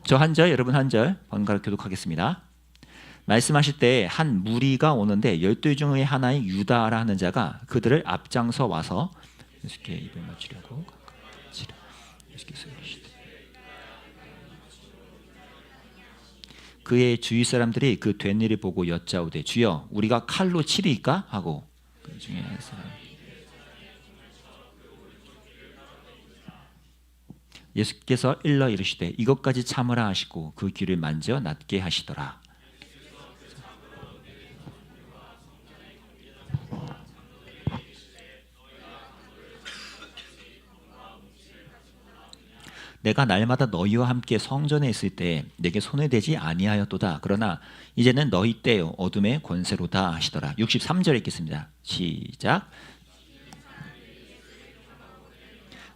저 한 절, 여러분 한 절 번갈아 교독하겠습니다. 말씀하실 때 한 무리가 오는데 12 중의 하나인 유다라 하는 자가 그들을 앞장서 와서 예수께 입을 맞추려고 그의 주위 사람들이 그 된 일을 보고 여짜오되 주여 우리가 칼로 치리까 하고 그 중에 한 사람 예수께서 일러 이르시되 이것까지 참으라 하시고 그 귀를 만져 낫게 하시더라. 내가 날마다 너희와 함께 성전에 있을 때 내게 손을 대지 아니하였도다. 그러나 이제는 너희 때요 어둠의 권세로다 하시더라. 63절 읽겠습니다. 시작.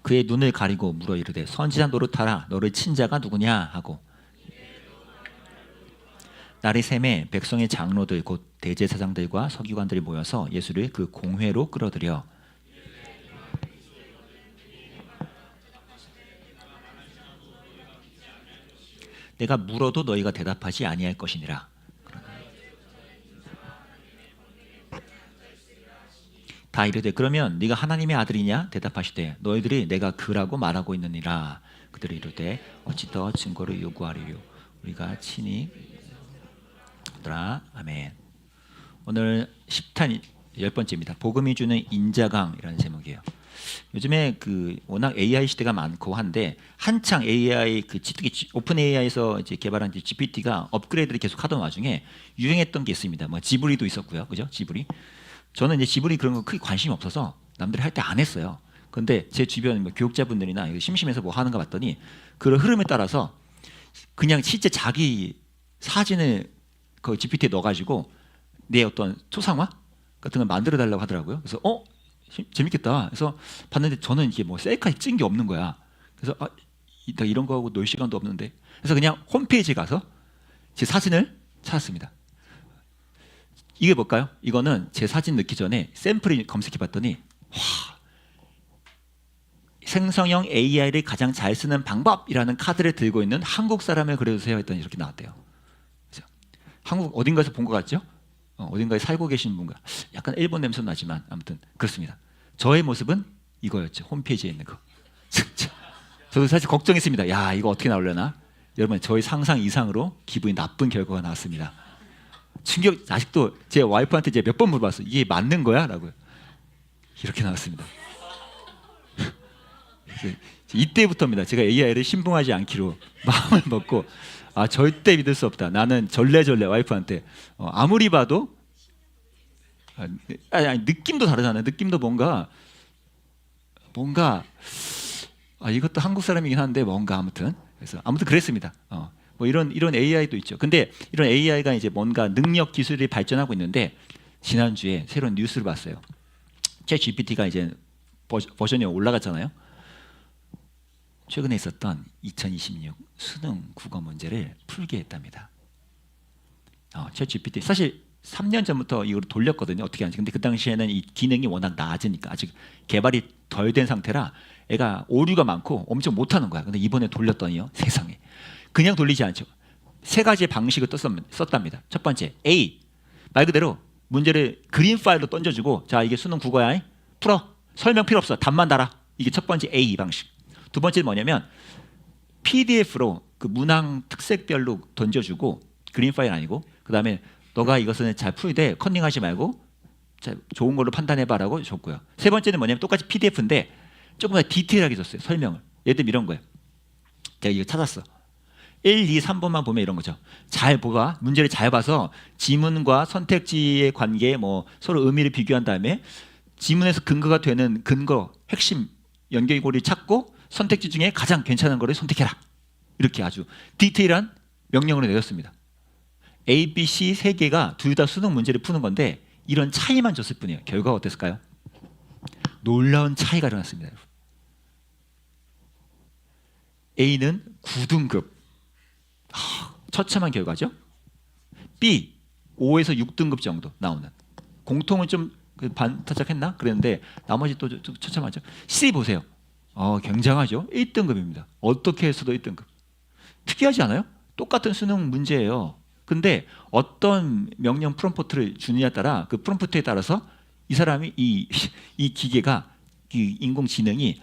그의 눈을 가리고 물어 이르되 선지자 노릇하라 너를 친 자가 누구냐 하고 날이 샘에 백성의 장로들 곧 대제사장들과 서기관들이 모여서 예수를 그 공회로 끌어들여 내가 물어도 너희가 대답하지 아니할 것이니라. 다 이르되 그러면 네가 하나님의 아들이냐 대답하시되 너희들이 내가 그라고 말하고 있느니라. 그들이 이르되 어찌 더 증거를 요구하리요 우리가 친히 하더라. 아멘. 오늘 10탄 10번째입니다. 복음이 주는 인자강이라는 제목이에요. 요즘에 그 워낙 AI 시대가 많고 한데 한창 AI 특히 오픈 AI에서 이제 개발한 GPT가 업그레이드를 계속 하던 와중에 유행했던 게 있습니다. 뭐 지브리도 있었고요, 그죠? 지브리. 저는 이제 지브리 그런 거 크게 관심이 없어서 남들이 할 때 안 했어요. 그런데 제 주변 뭐 교육자분들이나 심심해서 뭐 하는 거 봤더니 그런 흐름에 따라서 그냥 실제 자기 사진을 그 GPT에 넣어가지고 내 어떤 초상화 같은 걸 만들어 달라고 하더라고요. 그래서 재밌겠다. 그래서 봤는데 저는 이게 뭐 셀카 찍은 게 없는 거야. 그래서 나 이런 거 하고 놀 시간도 없는데. 그래서 그냥 홈페이지에 가서 제 사진을 찾았습니다. 이게 뭘까요? 이거는 제 사진 넣기 전에 샘플을 검색해 봤더니 생성형 AI를 가장 잘 쓰는 방법이라는 카드를 들고 있는 한국 사람을 그려주세요 했더니 이렇게 나왔대요. 그래서 한국 어딘가에서 본 것 같죠? 어딘가에 살고 계신 분과 약간 일본 냄새 나지만 아무튼 그렇습니다. 저의 모습은 이거였죠. 홈페이지에 있는 거. 저도 사실 걱정했습니다. 야 이거 어떻게 나오려나? 여러분 저희 상상 이상으로 기분이 나쁜 결과가 나왔습니다. 충격. 아직도 제 와이프한테 이제 몇 번 물어봤어요. 이게 맞는 거야? 라고요. 이렇게 나왔습니다. 이때부터입니다. 제가 AI를 신봉하지 않기로 마음을 먹고 절대 믿을 수 없다. 나는 절레절레 와이프한테 아무리 봐도 느낌도 다르잖아요. 느낌도 뭔가 이것도 한국 사람이긴 한데 뭔가 아무튼 그랬습니다. 뭐 이런 AI도 있죠. 근데 이런 AI가 이제 뭔가 능력 기술이 발전하고 있는데 지난주에 새로운 뉴스를 봤어요. 챗GPT가 이제 버전이 올라갔잖아요. 최근에 있었던 2026 수능 국어 문제를 풀게 했답니다. 챗GPT 사실 3년 전부터 이걸 돌렸거든요. 어떻게 하는지. 근데 그 당시에는 이 기능이 워낙 낮으니까 아직 개발이 덜 된 상태라 애가 오류가 많고 엄청 못하는 거야. 근데 이번에 돌렸더니요. 세상에. 그냥 돌리지 않죠. 3가지의 방식을 썼답니다. 첫 번째 A. 말 그대로 문제를 그림 파일로 던져주고 자 이게 수능 국어야. 풀어. 설명 필요 없어. 답만 달아. 이게 첫 번째 A 방식. 두 번째는 뭐냐면 PDF로 그 문항 특색별로 던져주고 그림 파일 아니고 그 다음에 너가 이것은 잘 풀되 컨닝하지 말고 좋은 걸로 판단해봐라고 줬고요. 세 번째는 뭐냐면 똑같이 PDF인데 조금 더 디테일하게 줬어요. 설명을. 예를 들면 이런 거예요. 제가 이거 찾았어. 1, 2, 3번만 보면 이런 거죠. 잘 보가 문제를 잘 봐서 지문과 선택지의 관계 뭐 서로 의미를 비교한 다음에 지문에서 근거가 되는 근거 핵심 연결고리를 찾고 선택지 중에 가장 괜찮은 거를 선택해라. 이렇게 아주 디테일한 명령으로 내렸습니다. A, B, C 3개가 둘 다 수능 문제를 푸는 건데 이런 차이만 줬을 뿐이에요. 결과가 어땠을까요? 놀라운 차이가 일어났습니다. A는 9등급. 처참한 결과죠. B 5에서 6등급 정도 나오는. 공통은 좀 반타작했나? 그랬는데 나머지 또 처참하죠. C 보세요. 굉장하죠. 1등급입니다. 어떻게 해서도 1등급. 특이하지 않아요? 똑같은 수능 문제예요. 근데 어떤 명령 프롬프트를 주느냐에 따라 그 프롬프트에 따라서 이 사람이 이 기계가 이 인공지능이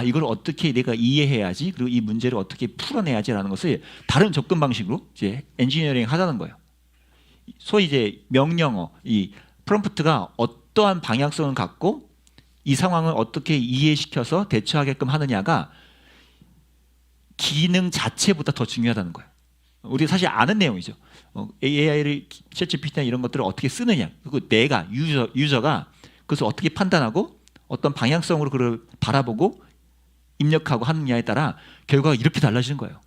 이걸 어떻게 내가 이해해야지 그리고 이 문제를 어떻게 풀어내야지라는 것을 다른 접근 방식으로 이제 엔지니어링 하자는 거예요. 소위 이제 명령어 이 프롬프트가 어떠한 방향성을 갖고 이 상황을 어떻게 이해시켜서 대처하게끔 하느냐가 기능 자체보다 더 중요하다는 거예요. 우리가 사실 아는 내용이죠. AI를 챗GPT나 이런 것들을 어떻게 쓰느냐 그리고 내가 유저가 그것을 어떻게 판단하고 어떤 방향성으로 그걸 바라보고 입력하고 하느냐에 따라 결과가 이렇게 달라지는 거예요.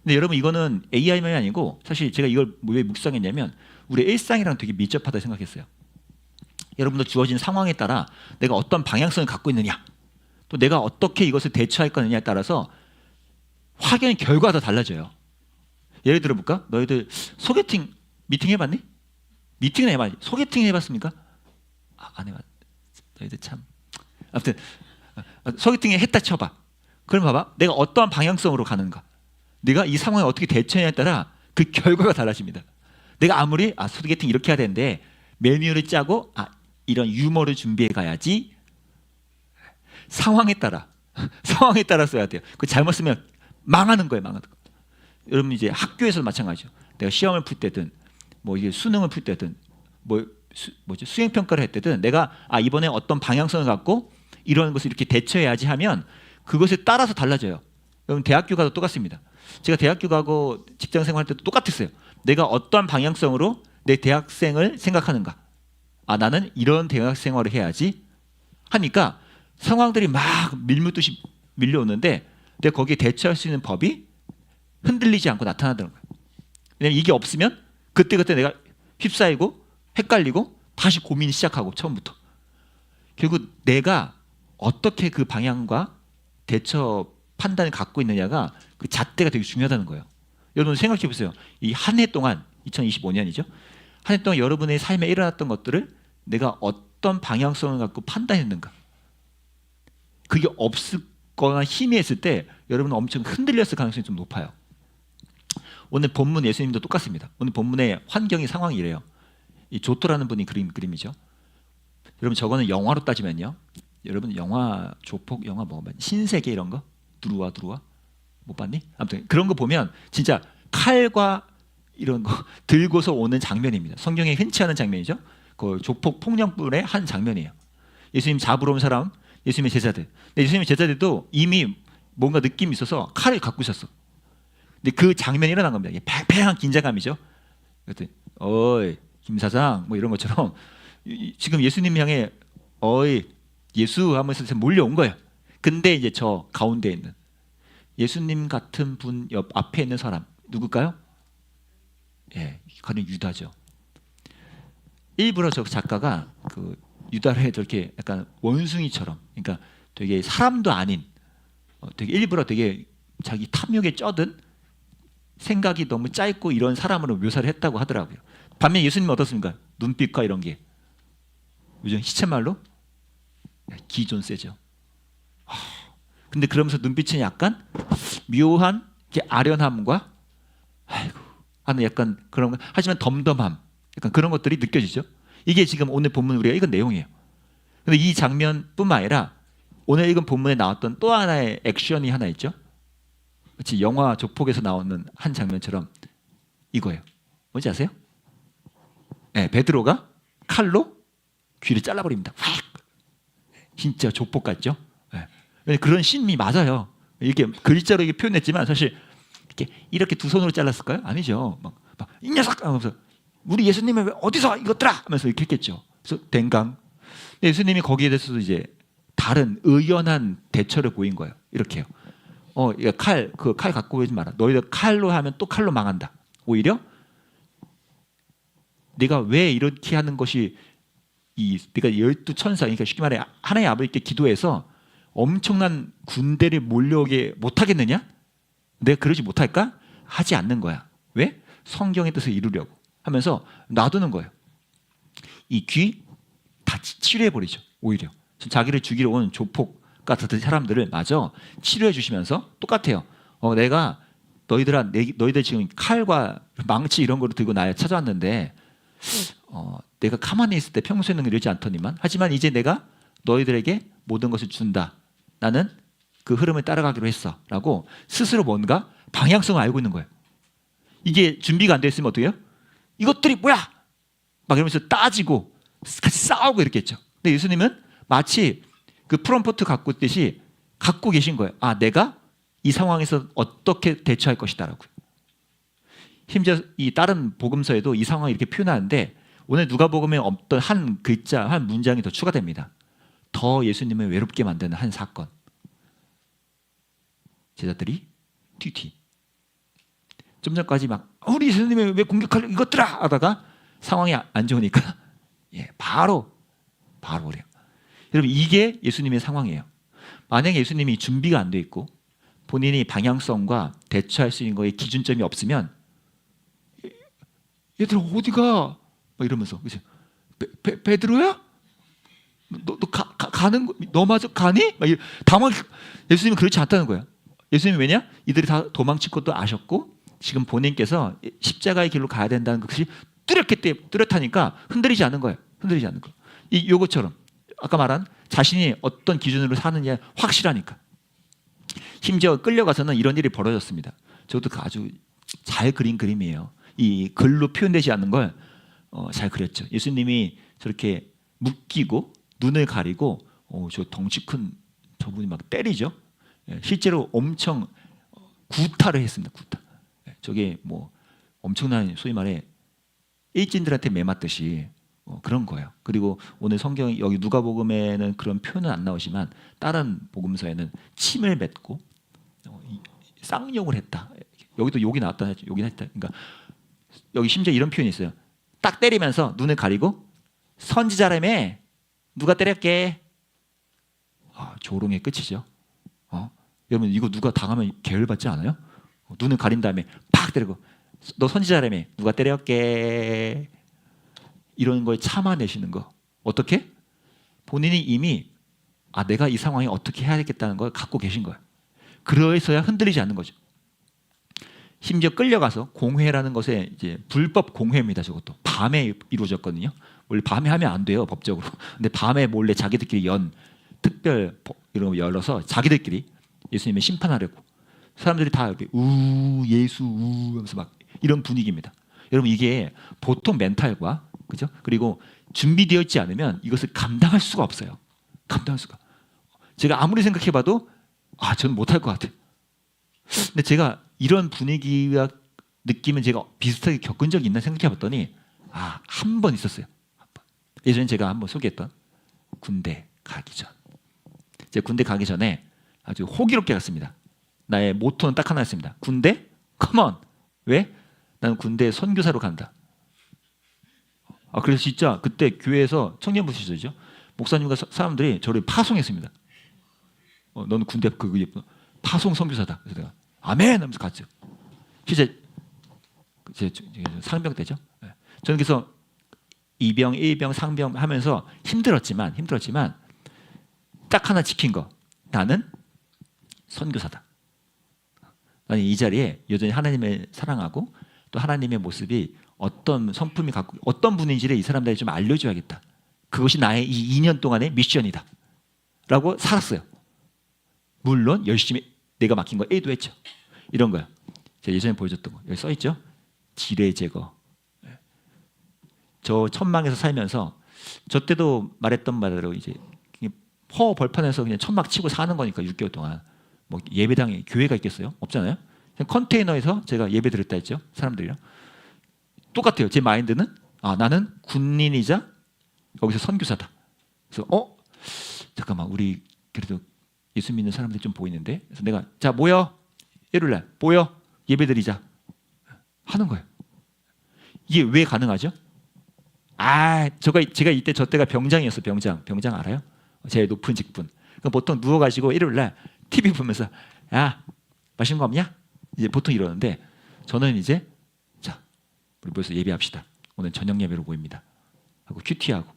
근데 여러분 이거는 AI만이 아니고 사실 제가 이걸 왜 묵상했냐면 우리 일상이랑 되게 밀접하다 생각했어요. 여러분도 주어진 상황에 따라 내가 어떤 방향성을 갖고 있느냐 또 내가 어떻게 이것을 대처할 거느냐에 따라서 확연 결과가 다 달라져요. 예를 들어 볼까? 너희들 소개팅 미팅 해봤니? 미팅은 해봤니? 소개팅 해봤습니까? 안 해봤. 너희들 참. 아무튼 소개팅에 했다 쳐봐. 그럼 봐봐. 내가 어떠한 방향성으로 가는가? 내가 이 상황에 어떻게 대처하냐에 따라 그 결과가 달라집니다. 내가 아무리 소개팅 이렇게 해야 되는데 메뉴를 짜고 이런 유머를 준비해 가야지. 상황에 따라 써야 돼요. 그 잘못 쓰면 망하는 거예요. 망하는 거. 여러분 이제 학교에서도 마찬가지죠. 내가 시험을 풀 때든 뭐 이게 수능을 풀 때든 수행 평가를 할 때든 내가 이번에 어떤 방향성을 갖고 이런 것을 이렇게 대처해야지 하면 그것에 따라서 달라져요. 여러분 대학교 가도 똑같습니다. 제가 대학교 가고 직장 생활할 때도 똑같았어요. 내가 어떠한 방향성으로 내 대학생을 생각하는가. 나는 이런 대학 생활을 해야지 하니까 상황들이 막 밀묻듯이 밀려오는데 내가 거기에 대처할 수 있는 법이 흔들리지 않고 나타나는 거예요. 왜냐면 이게 없으면 그때그때 내가 휩싸이고 헷갈리고 다시 고민이 시작하고 처음부터. 결국 내가 어떻게 그 방향과 대처 판단을 갖고 있느냐가 그 잣대가 되게 중요하다는 거예요. 여러분 생각해 보세요. 이 한 해 동안 2025년이죠. 한 해 동안 여러분의 삶에 일어났던 것들을 내가 어떤 방향성을 갖고 판단했는가. 그게 없거나 희미했을 때 여러분은 엄청 흔들렸을 가능성이 좀 높아요. 오늘 본문 예수님도 똑같습니다. 오늘 본문의 환경이 상황이 이래요. 이 조토라는 분이 그림이죠. 여러분 저거는 영화로 따지면요. 여러분 영화 조폭 영화 뭐 신세계 이런 거 두루와 못 봤니? 아무튼 그런 거 보면 진짜 칼과 이런 거 들고서 오는 장면입니다. 성경에 흔치 않은 장면이죠. 그 조폭 폭력불의 한 장면이에요. 예수님 잡으러 온 사람, 예수님의 제자들. 근데 예수님의 제자들도 이미 뭔가 느낌이 있어서 칼을 갖고 있었어. 근데 그 장면이 일어난 겁니다. 팽팽한 긴장감이죠. 그랬더니 어이 김 사장 뭐 이런 것처럼 지금 예수님 향해 어이 예수 하면서 몰려온 거예요. 근데 이제 저 가운데 있는 예수님 같은 분 옆 앞에 있는 사람 누굴까요? 가령 유다죠. 일부러 저 작가가 그 유다를 저렇게 약간 원숭이처럼, 그러니까 되게 사람도 아닌, 되게 일부러 되게 자기 탐욕에 쩌든 생각이 너무 짧고 이런 사람으로 묘사를 했다고 하더라고요. 반면 예수님은 어떻습니까? 눈빛과 이런 게 요즘 시쳇말로 기존 세죠. 근데 그러면서 눈빛은 약간 묘한 아련함과 하는 약간 그런 거, 하지만 덤덤함, 약간 그런 것들이 느껴지죠. 이게 지금 오늘 본문 우리가 읽은 내용이에요. 근데 이 장면뿐만 아니라 오늘 읽은 본문에 나왔던 또 하나의 액션이 하나 있죠. 그렇지, 영화 조폭에서 나오는 한 장면처럼 이거예요. 뭔지 아세요? 베드로가 칼로 귀를 잘라버립니다. 확! 진짜 조폭 같죠? 그런 씬이 맞아요. 이렇게 글자로 이렇게 표현했지만 사실 이렇게 두 손으로 잘랐을까요? 아니죠. 막 이 녀석 하면서 우리 예수님은 왜 어디서 이것들아 하면서 이렇게 했겠죠. 그래서 댕강. 예수님이 거기에 대해서도 이제 다른 의연한 대처를 보인 거예요. 이렇게요. 칼 갖고 오지 마라. 너희들 칼로 하면 또 칼로 망한다. 오히려 네가 왜 이렇게 하는 것이 네가 12천사, 그러니까 쉽게 말해 하나님 아버지께 기도해서 엄청난 군대를 몰려오게 못하겠느냐? 내가 그러지 못할까? 하지 않는 거야. 왜? 성경의 뜻을 이루려고 하면서 놔두는 거예요. 이 귀 다 치료해버리죠. 오히려 자기를 죽이러 온 조폭 같은 사람들을 마저 치료해 주시면서 똑같아요. 내가 너희들 지금 칼과 망치 이런 거를 들고 나에 찾아왔는데 내가 가만히 있을 때 평소에는 이러지 않더니만 하지만 이제 내가 너희들에게 모든 것을 준다. 나는 그 흐름을 따라가기로 했어. 라고 스스로 뭔가 방향성을 알고 있는 거예요. 이게 준비가 안 돼 있으면 어떻게 해요? 이것들이 뭐야? 막 이러면서 따지고 같이 싸우고 이렇게 했죠. 근데 예수님은 마치 그 프롬프트 갖고 있듯이 갖고 계신 거예요. 아, 내가 이 상황에서 어떻게 대처할 것이다라고. 심지어 이 다른 복음서에도 이 상황을 이렇게 표현하는데 오늘 누가복음에 어떤 한 글자, 한 문장이 더 추가됩니다. 더 예수님을 외롭게 만드는 한 사건. 제자들이 튀튀. 좀 전까지 막 우리 예수님을 왜 공격하려 이것들아 하다가 상황이 안 좋으니까 바로 그래요. 여러분 이게 예수님의 상황이에요. 만약에 예수님이 준비가 안 돼 있고 본인이 방향성과 대처할 수 있는 거에 기준점이 없으면 얘들아 어디가? 막 이러면서 그치? 베드로야? 너 가는 거 너마저 가니? 막 당황. 예수님은 그렇지 않다는 거예요. 예수님이 왜냐? 이들이 다 도망칠 것도 아셨고 지금 본인께서 십자가의 길로 가야 된다는 것이 뚜렷하니까 흔들리지 않는 거예요. 흔들리지 않는 거. 요것처럼 아까 말한 자신이 어떤 기준으로 사느냐 확실하니까. 심지어 끌려가서는 이런 일이 벌어졌습니다. 저것도 아주 잘 그린 그림이에요. 이 글로 표현되지 않는 걸 잘 그렸죠. 예수님이 저렇게 묶이고 눈을 가리고 저 덩치 큰 저분이 막 때리죠. 실제로 엄청 구타를 했습니다. 구타. 저게 뭐 엄청난 소위 말해 일진들한테 매맞듯이 그런 거예요. 그리고 오늘 성경 여기 누가복음에는 그런 표현은 안 나오지만 다른 복음서에는 침을 뱉고 쌍욕을 했다. 여기도 욕이 나왔다. 욕이 했다. 그러니까 여기 심지어 이런 표현이 있어요. 딱 때리면서 눈을 가리고 선지자라며 누가 때렸게. 조롱의 끝이죠. 여러분 이거 누가 당하면 계열받지 않아요? 눈을 가린 다음에 팍 때리고 너 선지자라며 누가 때렸게. 이런 걸 참아내시는 거. 어떻게? 본인이 이미 내가 이 상황에 어떻게 해야겠다는 걸 갖고 계신 거예요. 그래서야 흔들리지 않는 거죠. 심지어 끌려가서 공회라는 것에 이제 불법 공회입니다. 저것도 밤에 이루어졌거든요. 원래 밤에 하면 안 돼요 법적으로. 근데 밤에 몰래 자기들끼리 특별 이런 거 열어서 자기들끼리 예수님을 심판하려고 사람들이 다 이렇게 예수 하면서 막 이런 분위기입니다. 여러분 이게 보통 멘탈과 그죠? 그리고 준비되어 있지 않으면 이것을 감당할 수가 없어요. 감당할 수가. 제가 아무리 생각해봐도 저는 못할 것 같아요. 근데 제가 이런 분위기와 느낌은 제가 비슷하게 겪은 적이 있나 생각해봤더니 한 번 있었어요. 한 번. 예전에 제가 한번 소개했던 군대 가기 전. 제가 군대 가기 전에 아주 호기롭게 갔습니다. 나의 모토는 딱 하나였습니다. 군대? 컴온! 왜? 나는 군대에 선교사로 간다. 그래서 진짜 그때 교회에서 청년부 시절이죠. 목사님과 사람들이 저를 파송했습니다. 너는 군대 파송 선교사다. 그래서 내가 아멘 하면서 갔죠. 실제 상병 때죠. 저는 그래서 2병, 1병, 상병 하면서 힘들었지만 딱 하나 지킨 거. 나는 선교사다. 나는 이 자리에 여전히 하나님을 사랑하고 또 하나님의 모습이 어떤 성품이 갖고 어떤 분인지를 이 사람들에게 좀 알려줘야겠다. 그것이 나의 이 2년 동안의 미션이다. 라고 살았어요. 물론 열심히 내가 맡긴 거 A도 했죠. 이런 거야. 제가 예전에 보여줬던 거. 여기 써있죠. 지뢰 제거. 저 천막에서 살면서 저 때도 말했던 말대로 이제 허 벌판에서 그냥 천막 치고 사는 거니까 6개월 동안 뭐 예배당에 교회가 있겠어요? 없잖아요. 그냥 컨테이너에서 제가 예배 드렸다 했죠. 사람들이랑 똑같아요. 제 마인드는 나는 군인이자 여기서 선교사다. 그래서 잠깐만 우리 그래도 예수 믿는 사람들이 좀 보이는데 그래서 내가 자 모여 일요일날 모여 예배드리자 하는 거예요. 이게 왜 가능하죠? 제가 이때 저 때가 병장이었어요. 병장 알아요? 제일 높은 직분. 그럼 보통 누워가지고 일요일날 TV 보면서 야 맛있는 거 없냐? 이제 보통 이러는데 저는 이제 자 우리 모여서 예배합시다. 오늘 저녁 예배로 모입니다. 하고 큐티하고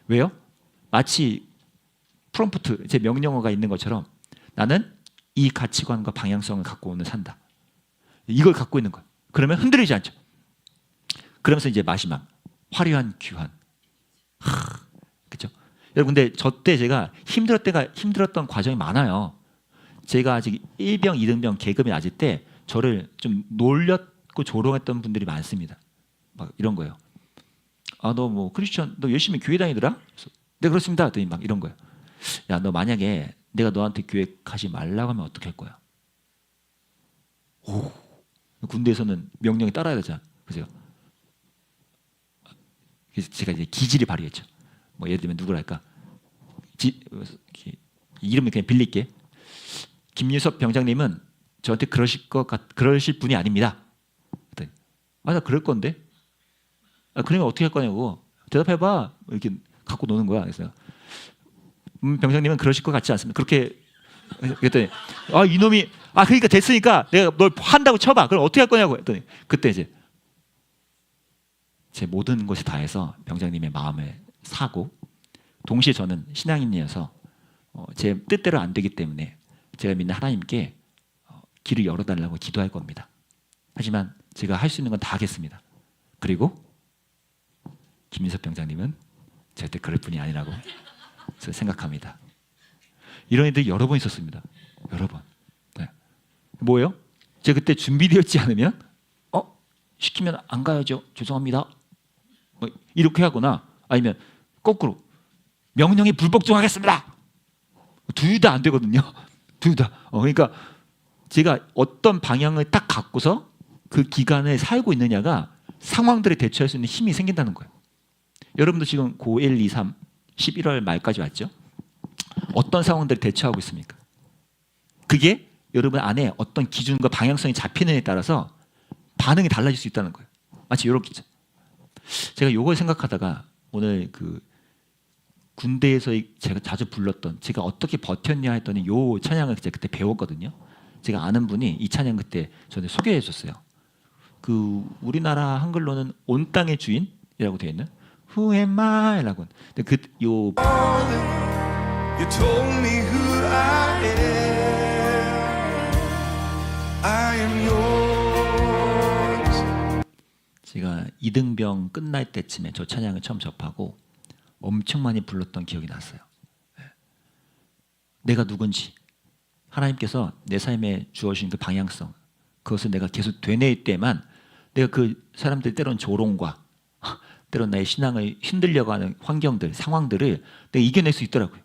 왜요? 마치 프롬프트 제 명령어가 있는 것처럼 나는 이 가치관과 방향성을 갖고 오늘 산다. 이걸 갖고 있는 거예요. 그러면 흔들리지 않죠. 그러면서 이제 마지막 화려한 귀환. 그렇죠? 여러분 근데 저 때 제가 힘들었던 과정이 많아요. 제가 아직 1병, 2등병 계급이 낮을 때 저를 좀 놀렸고 조롱했던 분들이 많습니다. 막 이런 거예요. 아, 너 뭐 크리스천, 너 열심히 교회 다니더라? 그래서, 네 그렇습니다. 했더니 막 이런 거예요. 야, 너 만약에 내가 너한테 교회 가지 말라고 하면 어떻게 할 거야? 오, 군대에서는 명령에 따라야 되잖아. 그래서 제가 이제 기지를 발휘했죠. 뭐 예를 들면 누구랄까? 이름을 그냥 빌릴게. 김유섭 병장님은 저한테 그러실 분이 아닙니다. 아, 나 그럴 건데. 아, 그러면 어떻게 할 거냐고. 대답해봐. 이렇게 갖고 노는 거야. 그래서 병장님은 그러실 것 같지 않습니다. 그렇게 그랬더니 아, 이놈이 그러니까 됐으니까 내가 널 한다고 쳐봐. 그럼 어떻게 할 거냐고 했더니 그때 이제 제 모든 것이 다해서 병장님의 마음을 사고 동시에 저는 신앙인이어서 제 뜻대로 안 되기 때문에 제가 믿는 하나님께 길을 열어달라고 기도할 겁니다. 하지만 제가 할 수 있는 건 다 하겠습니다. 그리고 김민석 병장님은 절대 그럴 분이 아니라고 저는 생각합니다. 이런 애들이 여러 번 있었습니다. 여러 번. 네. 뭐예요? 제가 그때 준비되었지 않으면 시키면 안 가야죠. 죄송합니다. 뭐 이렇게 하거나 아니면 거꾸로 명령에 불복종하겠습니다. 둘 다 안 되거든요. 둘 다. 그러니까 제가 어떤 방향을 딱 갖고서 그 기간을 살고 있느냐가 상황들에 대처할 수 있는 힘이 생긴다는 거예요. 여러분도 지금 고1, 2, 3, 11월 말까지 왔죠? 어떤 상황들에 대처하고 있습니까? 그게 여러분 안에 어떤 기준과 방향성이 잡히느냐에 따라서 반응이 달라질 수 있다는 거예요. 마치 이렇게. 제가 이걸 생각하다가 오늘 그 군대에서 제가 자주 불렀던 제가 어떻게 버텼냐 했더니 요 찬양을 제가 그때 배웠거든요. 제가 아는 분이 이 찬양 그때 저한테 소개해 줬어요. 그 우리나라 한글로는 온 땅의 주인이라고 되어 있는 Who am I라고. 근데 그요 You told me who I am. I am yours. 제가 이등병 끝날 때쯤에 저 찬양을 처음 접하고 엄청 많이 불렀던 기억이 났어요. 내가 누군지 하나님께서 내 삶에 주어진 그 방향성 그것을 내가 계속 되뇌일 때만 내가 그 사람들 때론 조롱과 때론 나의 신앙을 흔들려고 하는 환경들 상황들을 내가 이겨낼 수 있더라고요.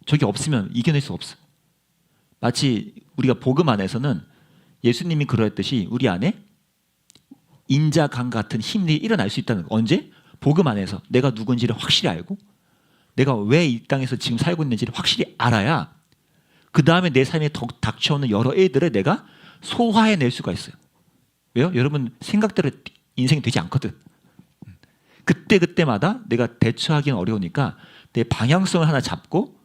저게 없으면 이겨낼 수 없어. 마치 우리가 복음 안에서는 예수님이 그러했듯이 우리 안에 인자강 같은 힘이 일어날 수 있다는 거. 언제? 복음 안에서 내가 누군지를 확실히 알고 내가 왜 이 땅에서 지금 살고 있는지를 확실히 알아야 그 다음에 내 삶에 닥쳐오는 여러 애들을 내가 소화해낼 수가 있어요. 왜요? 여러분 생각대로 인생이 되지 않거든. 그때마다 내가 대처하기는 어려우니까 내 방향성을 하나 잡고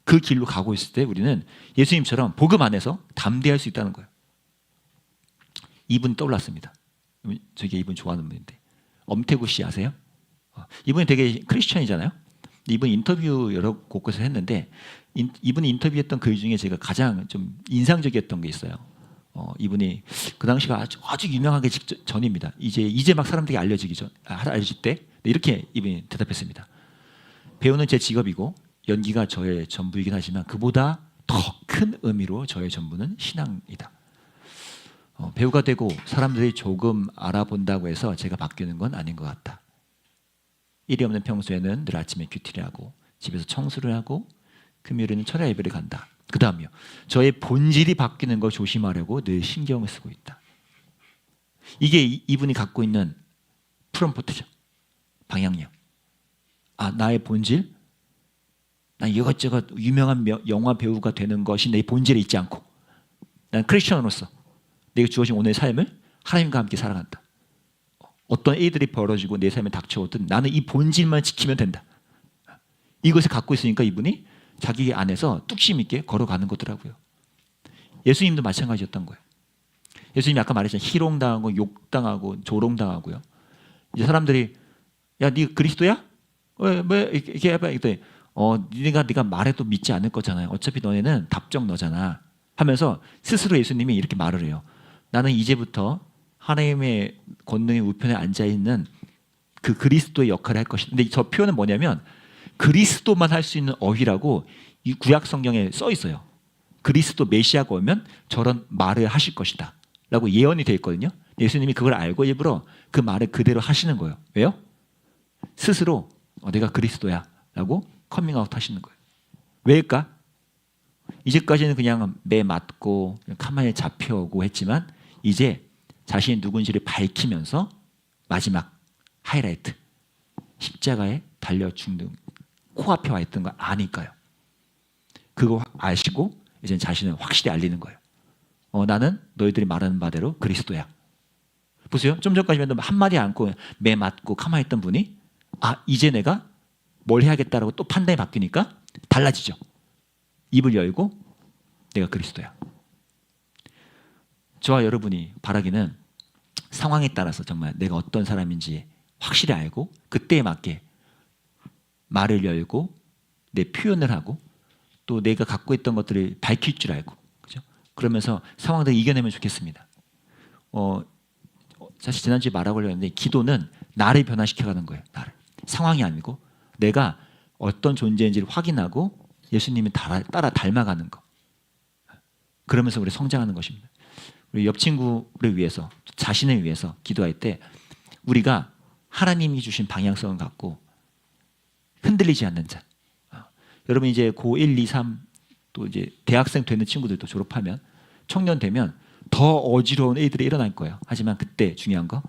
그 길로 가고 있을 때 우리는 예수님처럼 복음 안에서 담대할 수 있다는 거예요. 이분 떠올랐습니다. 저게 이분 좋아하는 분인데 엄태구 씨 아세요? 이분이 되게 크리스천이잖아요. 이분 인터뷰 여러 곳에서 했는데 이분이 인터뷰했던 글 중에 제가 가장 좀 인상적이었던 게 있어요. 이분이 그 당시가 아주 유명하기 전입니다. 이제 막 사람들이 알려질 때 이렇게 이분이 대답했습니다. 배우는 제 직업이고 연기가 저의 전부이긴 하지만 그보다 더 큰 의미로 저의 전부는 신앙이다. 배우가 되고 사람들이 조금 알아본다고 해서 제가 바뀌는 건 아닌 것 같다. 일이 없는 평소에는 늘 아침에 큐티를 하고 집에서 청소를 하고 금요일에는 철야 예배를 간다. 그 다음이요. 저의 본질이 바뀌는 걸 조심하려고 늘 신경을 쓰고 있다. 이게 이분이 갖고 있는 프롬프트죠. 방향력. 나의 본질? 난 이것저것 유명한 영화 배우가 되는 것이 내 본질에 있지 않고 난 크리스천으로서 내가 주어진 오늘의 삶을 하나님과 함께 살아간다. 어떤 일들이 벌어지고 내 삶에 닥쳐오든 나는 이 본질만 지키면 된다. 이것을 갖고 있으니까 이분이 자기 안에서 뚝심 있게 걸어가는 거더라고요. 예수님도 마찬가지였던 거예요. 예수님이 아까 말했잖아요. 희롱당하고 욕당하고 조롱당하고요. 이제 사람들이 야, 네 그리스도야? 왜 이렇게 해봐? 이랬더니 네가 말해도 믿지 않을 거잖아요. 어차피 너네는 답정 너잖아. 하면서 스스로 예수님이 이렇게 말을 해요. 나는 이제부터 하나님의 권능의 우편에 앉아 있는 그 그리스도의 역할을 할 것이다. 근데 저 표현은 뭐냐면 그리스도만 할 수 있는 어휘라고 이 구약 성경에 써 있어요. 그리스도 메시아가 오면 저런 말을 하실 것이다 라고 예언이 되어 있거든요. 예수님이 그걸 알고 일부러 그 말을 그대로 하시는 거예요. 왜요? 스스로 내가 그리스도야 라고 커밍아웃 하시는 거예요. 왜일까? 이제까지는 그냥 매 맞고 가만히 잡혀오고 했지만 이제 자신이 누군지를 밝히면서 마지막 하이라이트, 십자가에 달려 죽는 코앞에 와 있던 거 아니까요. 그거 아시고 이제 자신을 확실히 알리는 거예요. 나는 너희들이 말하는 바대로 그리스도야. 보세요. 좀 전까지만 한마디 않고 매 맞고 가만히 있던 분이 이제 내가 뭘 해야겠다라고 또 판단이 바뀌니까 달라지죠. 입을 열고 내가 그리스도야. 저와 여러분이 바라기는 상황에 따라서 정말 내가 어떤 사람인지 확실히 알고 그때에 맞게 말을 열고 내 표현을 하고 또 내가 갖고 있던 것들을 밝힐 줄 알고, 그죠? 그러면서 상황들을 이겨내면 좋겠습니다. 사실 지난주에 말하고 했는데 기도는 나를 변화시켜가는 거예요. 나를. 상황이 아니고 내가 어떤 존재인지를 확인하고 예수님이 따라 닮아가는 거. 그러면서 우리 성장하는 것입니다. 우리 옆 친구를 위해서, 자신을 위해서 기도할 때 우리가 하나님이 주신 방향성을 갖고 흔들리지 않는 자. 여러분 이제 고1, 2, 3 또 이제 대학생 되는 친구들도 졸업하면 청년 되면 더 어지러운 애들이 일어날 거예요. 하지만 그때 중요한 거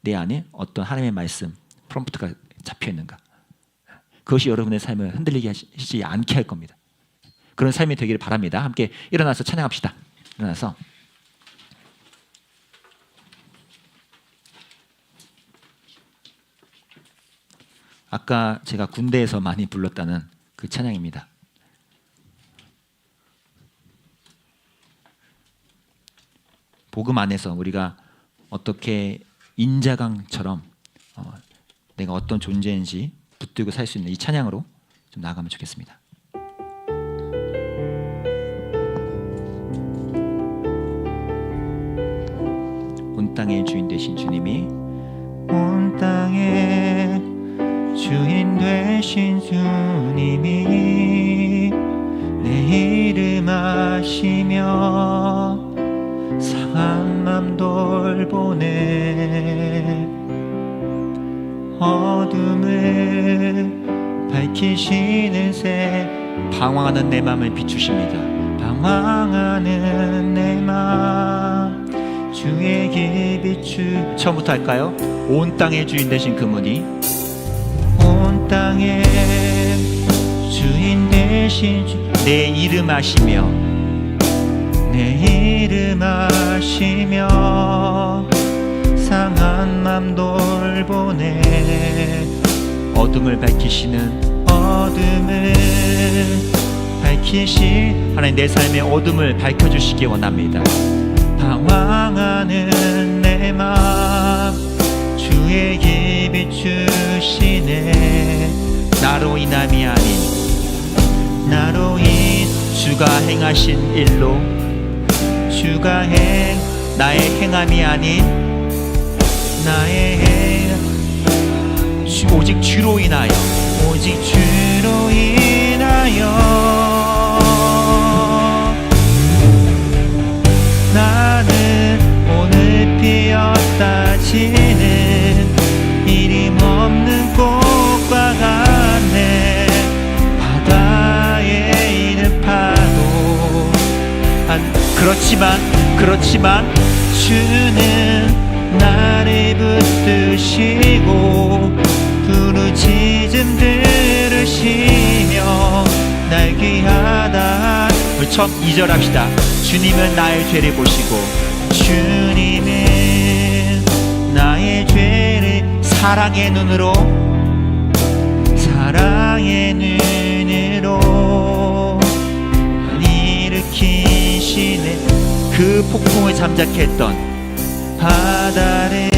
내 안에 어떤 하나님의 말씀 프롬프트가 잡혀 있는가. 그것이 여러분의 삶을 흔들리게 하지 않게 할 겁니다. 그런 삶이 되기를 바랍니다. 함께 일어나서 찬양합시다. 일어나서 아까 제가 군대에서 많이 불렀다는 그 찬양입니다. 복음 안에서 우리가 어떻게 인자강처럼 내가 어떤 존재인지 붙들고 살 수 있는 이 찬양으로 좀 나아가면 좋겠습니다. 온 땅의 주인 되신 주님이 온 땅의 주인 되신 주님이 내 이름 아시며 상한 맘 돌보네 어둠을 밝히시는 새 방황하는 내 맘을 비추십니다. 방황하는 내 맘 주에게 비추 처음부터 할까요? 온 땅의 주인 되신 그분이 온 땅의 주인 되신 주 내 이름 아시며 내 이름 아시며 상한 맘 돌보네 어둠을 밝히시는 어둠을 하나님 내 삶의 어둠을 밝혀주시기 원합니다. 방황하는 내 맘 주에게 비추시네 나로 인함이 아닌 나로 인 주가 행하신 일로 주가 나의 행함이 아닌 나의 행 오직 주로 인하여 오직 주로 인하여 나는 오늘 피었다 지는 이름 없는 꽃과 같네 바다에 있는 파도 그렇지만 주는 나를 붙드시고 부르짖음 들으시며 날 귀하다 우리 처음 2절 합시다. 주님은 나의 죄를 보시고 주님은 나의 죄를 사랑의 눈으로 일으키시네 그 폭풍을 잠자케 했던 바다를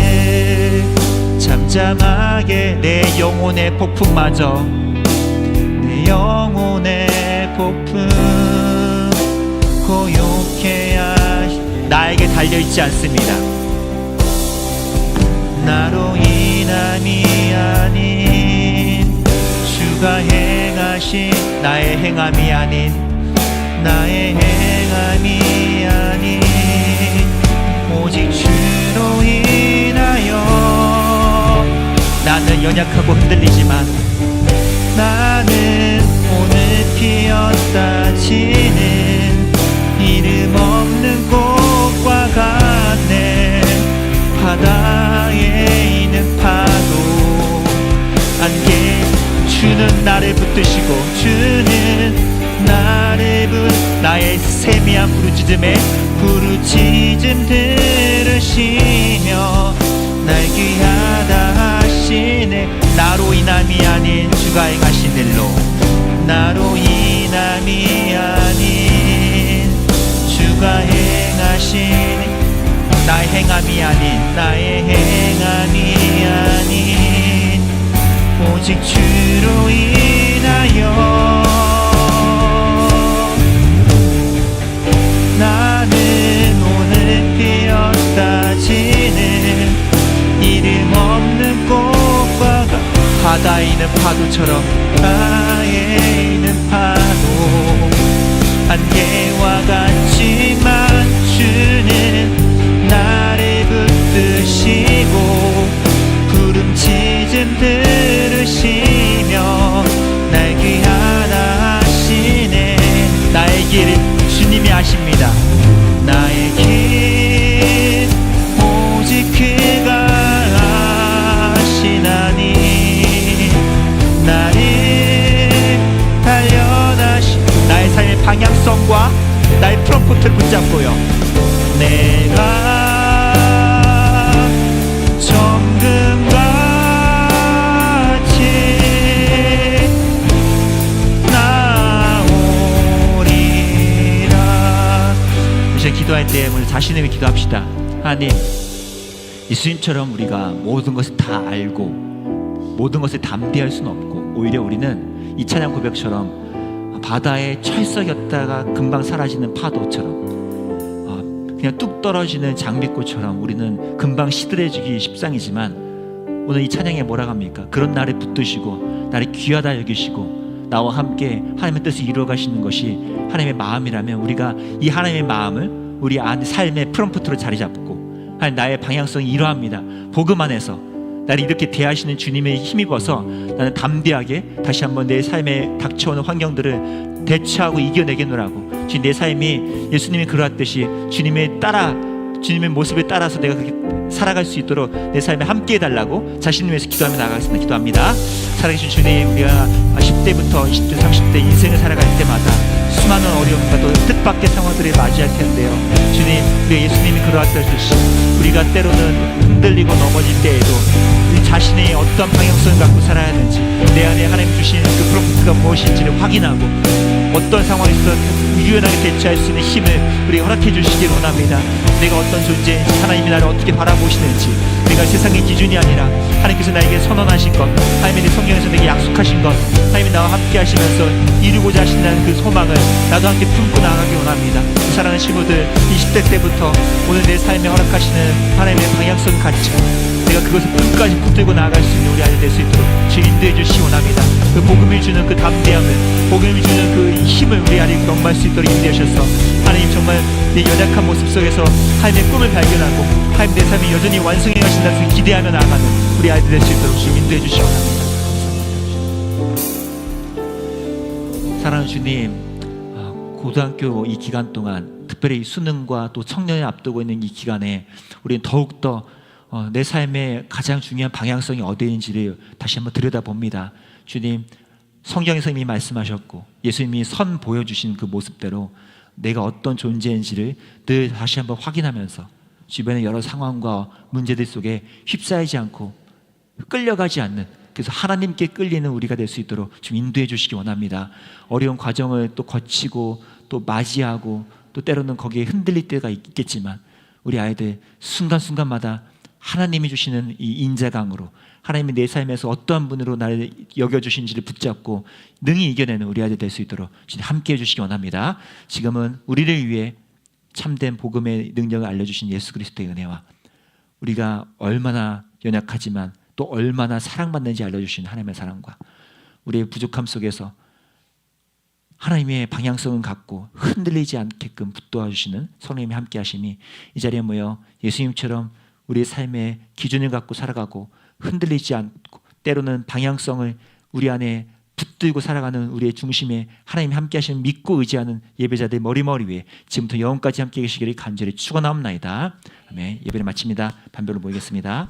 잠잠하게 내 영혼의 폭풍마저 내 영혼의 폭풍 고요케 나에게 달려있지 않습니다. 나로 인함이 아닌 주가 행하신 나의 행함이 아닌 나의 행함이 아닌 오직 주로 인하여 나는 연약하고 흔들리지만 나는 오늘 피었다 지는 이름 없는 꽃과 같네. 바다에 있는 파도 안개 주는 나를 붙드시고 주는 나를 나의 세미한 부르짖음 들으시며 날 귀하다 하시네. 나로 인함이 아닌 주가 행하신 일로 나로 인함이 아닌 주가 행하신 나의 행함이 아닌 나의 행함이 아닌 오직 주로 인하여 나는 오늘 피었다 지는 이름 없는 꽃과 바다에 있는 파도처럼 바다에 있는 파도 안개와 같지만 주는 나를 붙드시고 부름짖음 들으시며 날 귀하다 하시네. 나의 길을 주님이 아십니다. 나의 길 오직 그가 아시나니 나를 달려다시 나의 삶의 방향성과 나의 프롬프트를 붙잡고요. 내가 정금같이 나오리라. 이제 기도할 때 우리 자신에게 기도합시다. 하나님, 예수님처럼 우리가 모든 것을 다 알고 모든 것을 담대할 수는 없고 오히려 우리는 이 찬양 고백처럼 바다에 철석였다가 금방 사라지는 파도처럼 그냥 뚝 떨어지는 장미꽃처럼 우리는 금방 시들해지기 십상이지만 오늘 이 찬양에 뭐라고 합니까? 그런 나를 붙드시고 나를 귀하다 여기시고 나와 함께 하나님의 뜻을 이루어가시는 것이 하나님의 마음이라면 우리가 이 하나님의 마음을 우리 안에 삶의 프롬프트로 자리 잡고 하나님 나의 방향성이 이러합니다. 복음 안에서 나를 이렇게 대하시는 주님의 힘입어서 나는 담대하게 다시 한번 내 삶에 닥쳐오는 환경들을 대처하고 이겨내겠노라고. 주님, 내 삶이 예수님이 그러했듯이 주님의 모습에 따라서 내가 그렇게 살아갈 수 있도록 내 삶에 함께 해달라고 자신을 위해서 기도하며 나아가겠습니다. 기도합니다. 살아계신 주님, 우리가 10대부터 20대, 30대 인생을 살아갈 때마다 수많은 어려움과 또 뜻밖의 상황들을 맞이할 텐데요. 주님, 우리 예수님이 그러하셨듯이 우리가 때로는 흔들리고 넘어질 때에도 우리 자신의 어떤 방향성을 갖고 살아야 하는지 내 안에 하나님 주신 그 프롬프트가 무엇인지를 확인하고 어떤 상황에서 유연하게 대처할 수 있는 힘을 우리 허락해 주시길 원합니다. 내가 어떤 존재인지 하나님이 나를 어떻게 바라보시는지 내가 세상의 기준이 아니라 하나님께서 나에게 선언하신 것 하나님의 성경에서 내게 약속하신 것 하나님이 나와 함께 하시면서 이루고자 하신다는 그 소망을 나도 함께 품고 나아가기 원합니다. 사랑하는 친구들, 20대 때부터 오늘 내 삶에 허락하시는 하나님의 방향성을 가지고 내가 그것을 끝까지 붙들고 나아갈 수 있는 우리 아이들 될 수 있도록 주 인도해 주시기 원합니다. 그 복음이 주는 그 담대함을 복음이 주는 그 힘을 우리 아이들이 경험할 수 있도록 인도해 주셔서 하나님 정말 내 연약한 모습 속에서 하나님의 꿈을 발견하고 하나님 내 삶이 여전히 완성해 가신다는 것을 기대하며 나아가는 우리 아이들 될 수 있도록 주 인도해 주시기 원합니다. 사랑하는 주님, 고등학교 이 기간 동안 특별히 수능과 또 청년을 앞두고 있는 이 기간에 우리는 더욱더 내 삶의 가장 중요한 방향성이 어디인지를 다시 한번 들여다봅니다. 주님, 성경에서 이미 말씀하셨고 예수님이 선 보여주신 그 모습대로 내가 어떤 존재인지를 늘 다시 한번 확인하면서 주변의 여러 상황과 문제들 속에 휩싸이지 않고 끌려가지 않는, 그래서 하나님께 끌리는 우리가 될 수 있도록 좀 인도해 주시기 원합니다. 어려운 과정을 또 거치고 또 맞이하고 또 때로는 거기에 흔들릴 때가 있겠지만 우리 아이들 순간순간마다 하나님이 주시는 이 인자강으로 하나님이 내 삶에서 어떠한 분으로 나를 여겨주신지를 붙잡고 능히 이겨내는 우리 아이들 될 수 있도록 함께 해주시기 원합니다. 지금은 우리를 위해 참된 복음의 능력을 알려주신 예수 그리스도의 은혜와 우리가 얼마나 연약하지만 또 얼마나 사랑받는지 알려주신 하나님의 사랑과 우리의 부족함 속에서 하나님의 방향성을 갖고 흔들리지 않게끔 붙들어 주시는 성령님이 함께 하심이 이 자리에 모여 예수님처럼 우리의 삶의 기준을 갖고 살아가고 흔들리지 않고 때로는 방향성을 우리 안에 붙들고 살아가는 우리의 중심에 하나님이 함께 하시는 믿고 의지하는 예배자들 머리 위에 지금부터 영원까지 함께 계시기를 간절히 축원하옵나이다. 아멘. 예배를 마칩니다. 반별로 모이겠습니다.